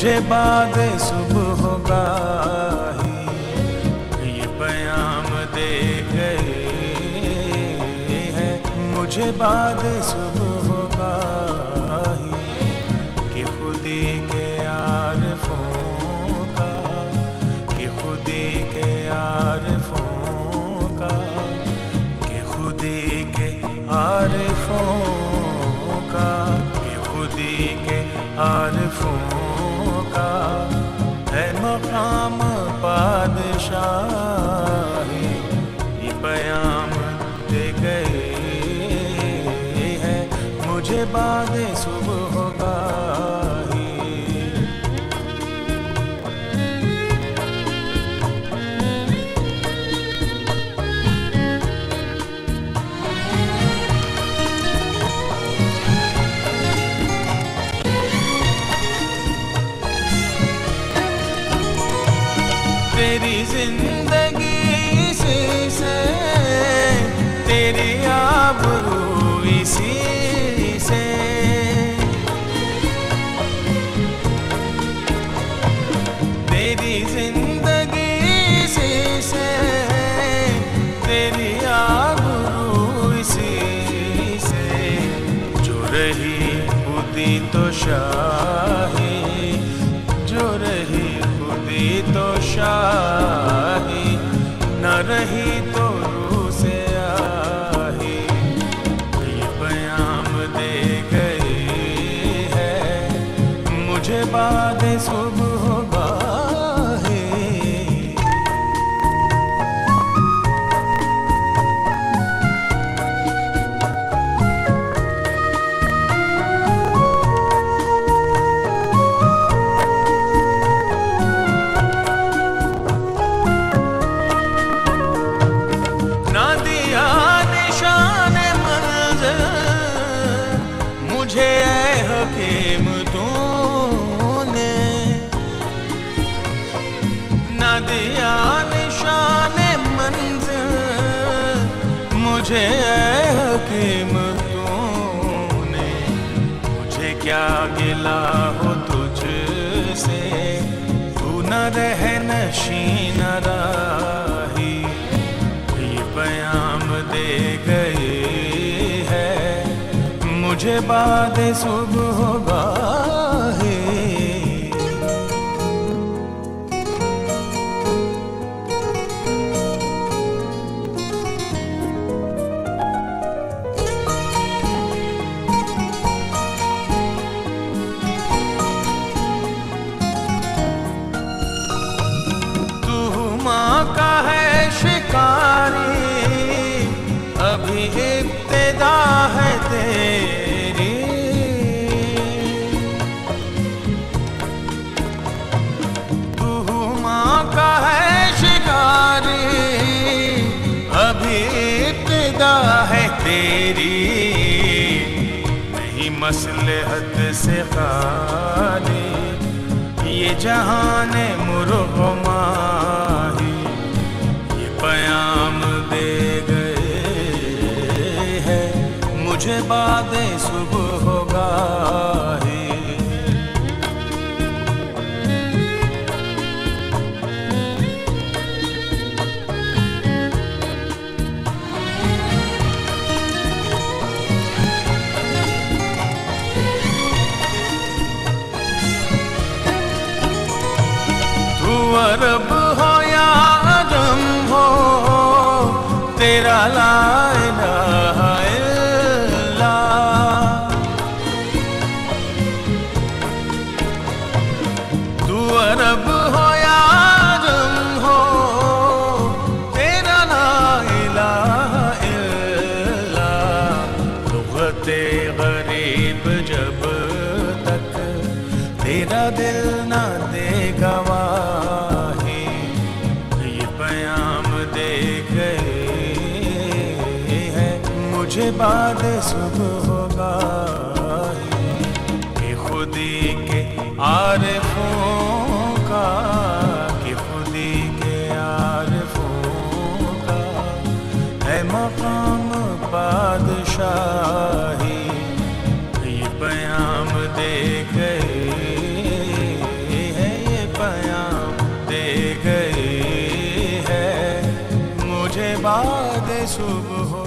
मुझे बाद सुबह गाही ये पैगाम दे गए हैं, मुझे बाद सुबह गाही कि खुदी के आरिफों का, कि खुदी के आरिफों का, कि खुदी के आरिफों का, कि खुदी के आरिफों का है मकाम पादशाही। ये पैगाम दे गए हैं, मुझे बाद सुबह गाही। तेरी जिंदगी इसी से, तेरी आबरू इसी से, तेरी जिंदगी इसी से, तेरी आबरू इसी से, जो रही खुदी तो शाही, जो रही खुदी तो शाही, न रही तो रूह से आही। ये पैगाम दे गए हैं, मुझे बाद सुबह गाही। मुझे ऐ हकीम तूने न दिया निशान मंज़िल, मुझे ऐ हकीम तूने। मुझे क्या गिला हो तुझसे, तू न रह नशीन राही। ये पैगाम दे गए हैं, मुझे बाद सुबह गाही। तू माँ का है शिकारी, अभी इब्तिदा है तेरी। तू माँ का है शिकारी, अभी इब्तिदा है तेरी। नहीं मसलहत से खाली ये जहान मुर्गमाही। ये पैगाम दे गए हैं, मुझे बाद सुबह गाही। तू अरब हो या अजम हो, तेरा ला इलाहा इल्लल्लाह। तू अरब हो या अजम हो, तेरा ला इलाहा इल्लल्लाह। लुग़ते गरीब जब तक तेरा दिल ना दे गवाही। ये पैगाम दे गए हैं, मुझे बाद सुबह गाही। कि खुदी के आरिफों का, कि खुदी के आरिफों का है मकाम बादशाही। ये पैगाम दे गए बाद सुबह